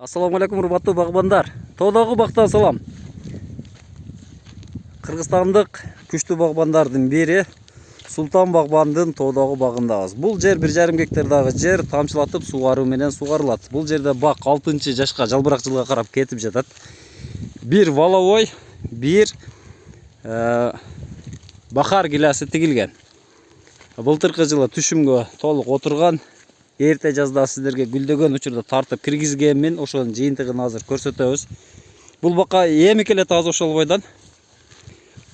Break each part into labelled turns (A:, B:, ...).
A: Assalamu алейкум, урматтуу багбандар. Тоодогу бактан салам. Кыргызстандык күчтүү багбандардын бири Султан багбандын тоодогу багындабыз. Бул жер 1,5 гектардагы жер тамчылатып сугаруу менен сугарылат. Бул жерде бак 6-жашка жалбырак жылга карап кетип жатат. Бир валовой, бир бахар гилясы тигилген. Былтыркы жылы түшүмгө толук отурган. Эрте жазда сиздерге гүлдөгөн учурда тартып киргизгенмин. Ошонун жыйынтыгын азыр көрсөтөбүз. Бул бака эми келе таза ошол бойдон.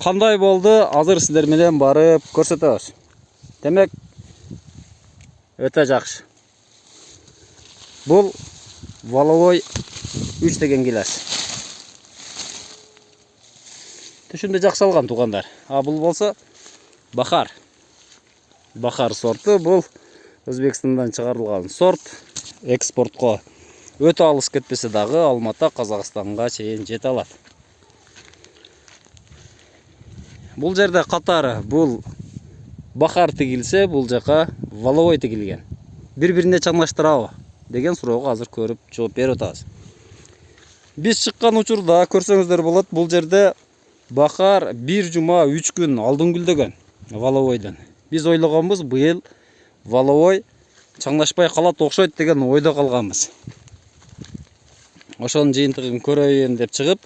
A: Кандай болду? Азыр сиздер менен барып көрсөтөбүз. Демек, өтө жакшы. Бул валовой 3 деген гиляс. Түшүмдү жакшы алган туугандар. А бул болсо бахар. Бахар сорту. Бул Өзбекстандан чыгарылган сорт. Экспортко өтө алыс кетпесе дагы Алматы, Казакстанга чейин жете алат. Бул жерде катары бул бахар тигилсе, бул жака валовой тигилген. Бири-бирине чаңдаштырабы деген суроого азыр көрүп жооп берип атабыз. Биз чыккан учурда көрсөңүздөр болот, бул жерде бахар 1 жума 3 күн алдын гүлдөгөн валовойдон. Биз ойлогонбуз, быйыл валовой чаңдашпай калат окшойт деген ойдо калганбыз. Ошонун жыйынтыгын көрөйүн деп чыгып,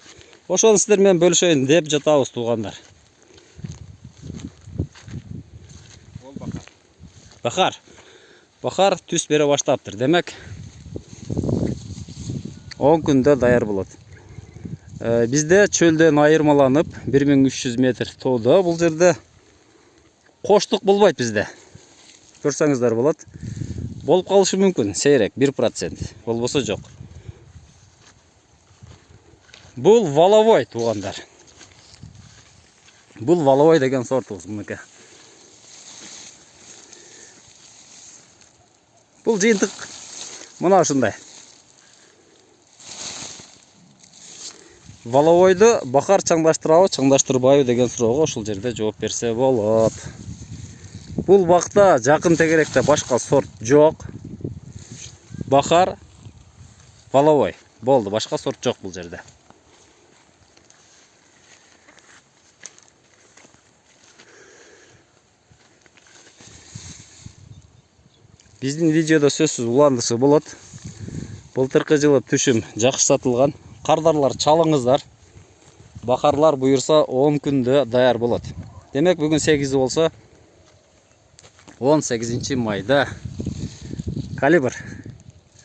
A: ошону сиздер менен бөлүшөйүн деп жатабыз туугандар. Бахар түс бере баштаптыр. Демек 10 күндө даяр болот. Бизде чөлдөн айырмаланып 1300 метр тоодо. Бул жерде коштук болбойт бизде. Көрсөңүздөр болот. Болуп калышы мүмкүн, сейрек 1%, болбосо жок. Бул валовой туугандар. Бул валовой деген сортубуз мынакей. Бул жыйынтык мына ушундай. Валовойду бахар чаңдаштырабы, чаңдаштырбайбы деген суроого ошол жерде жооп берсе болот. Бул бакта жакын тегеректе башка сорт жок. Бахар, валовой. Болду, башка сорт жок бул жерде. Биздин видеодо сөзсүз уландысы болот. Былтыркы жылы түшүм жакшы сатылган. Кардарлар чалыңыздар. Бахарлар буйурса 10 күндө даяр болот. Демек бүгүн 8 болсо 18 майда калибр.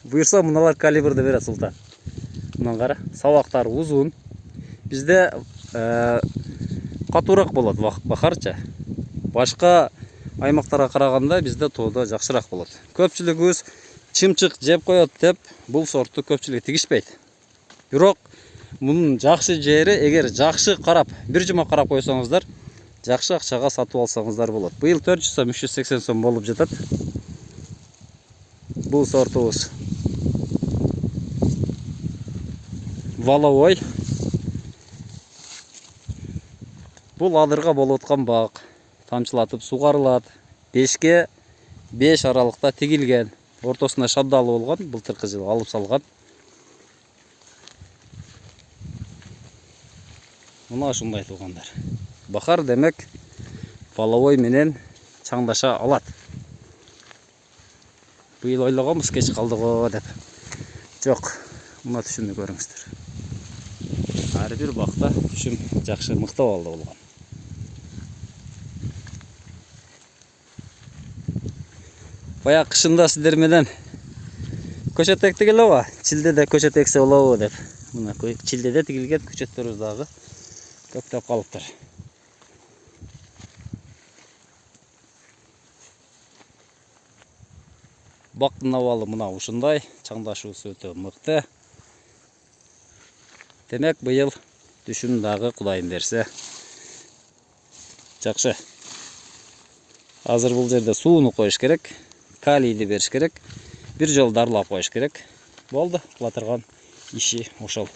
A: Буйурса мыналар калибрды берет Султан. Мына кара, сабактары узун. Бизде катуураак болот бахарча. Башка аймактарга караганда бизде тоодо жакшыраак болот. Көпчүлүгүбүз чымчык жеп коет деп бул сортту көпчүлүк тигишпейт. Бирок мунун жакшы жери, эгер жакшы карап, 1 жума карап койсоңуздар, жакшы акчага сатып алсаңыздар болот. Быйыл 400 сом, 380 сом болуп жатат. Бул сортубуз валовой. Бул адырга болуп аткан бак. Тамчылатып сугарылат. 5ке 5 аралыкта тигилген. Ортосунда шабдалы болгон, былтыркы жылы алып салган. Мына ушундай туугандар. Бахар демек валовой менен чаңдаша алат. Быйыл ойлогонбуз кеч калдыго деп. Жок, мына түшүмдү көрүңүздөр. Ар бир бакта түшүм жакшы мыкты болду болгон. Бая кышында сиздер менен көчөт тигилеби? Чилдеде көчөт эксе болобу деп. Мына чилдеде тигилген көчөттөрүбүз дагы көптөп калыптыр. Бактын абалы мына ушундай, чаңдашуусу өтө мыкты. Демек быйыл түшүм дагы Кудайым берсе жакшы. Азыр бул жерде сууну коюш керек, калийди бериш керек, бир жол дарылап коюш керек. Болду, кыла турган иши ошол.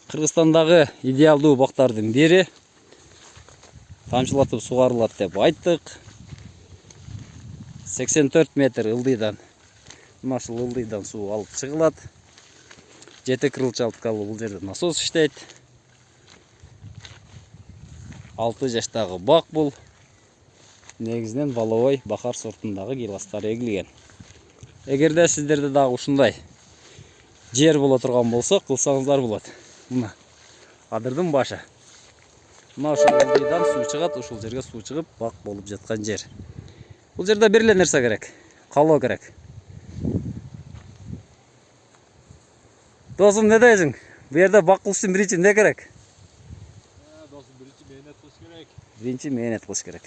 A: Кыргызстандагы идеалдуу бактардын бири тамчылатып сугарылат деп айттык. 84 метр ылдыйдан Машыл ылдыйдан суу алып чыгылат. 7 крылчалткалы бул жерде насос иштейт. 6 жаштагы бак бул. Негизинен валовой бакар сортундагы гиластар эгилген. Эгерде сиздерде дагы ушундай жер боло турган болсо, кылсаңыздар болот. Мына адырдын башы. Мына ушул ылдыйдан суу чыгат, ушул жерге суу чыгып бак болуп жаткан жер. Бул жерде бир эле нерсе керек. Калоо керек. Досум, не дейсиң? Бу жерде бак кылыш үчүн биринчи не керек?
B: Досым, биринчи мээнет кылыш керек.
A: Биринчи мээнет кылыш керек.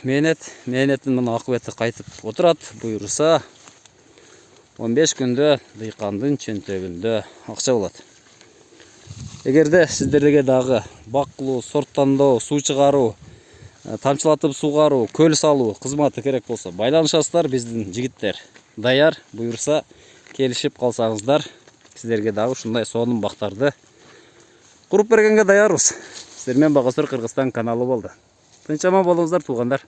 A: Мээнеттин мына акыбети кайтып отурат. Буюрса 15 күндө дыйкандын чөнтөгүндө акча болот. Эгерде сиздерге дагы бак кылуу, сорттондоо, суу чыгаруу, тамчылатып сугаруу, көл салуу кызматы керек болсо, байланышасыздар, биздин жигиттер даяр. Буюрса келишип калсаңыздар, сиздерге дагы ушундай сонун бактарды куруп бергенге даярбыз. Сиздер менен Багасур Кыргызстан каналы болду. Тынч аман болуңуздар, туугандар.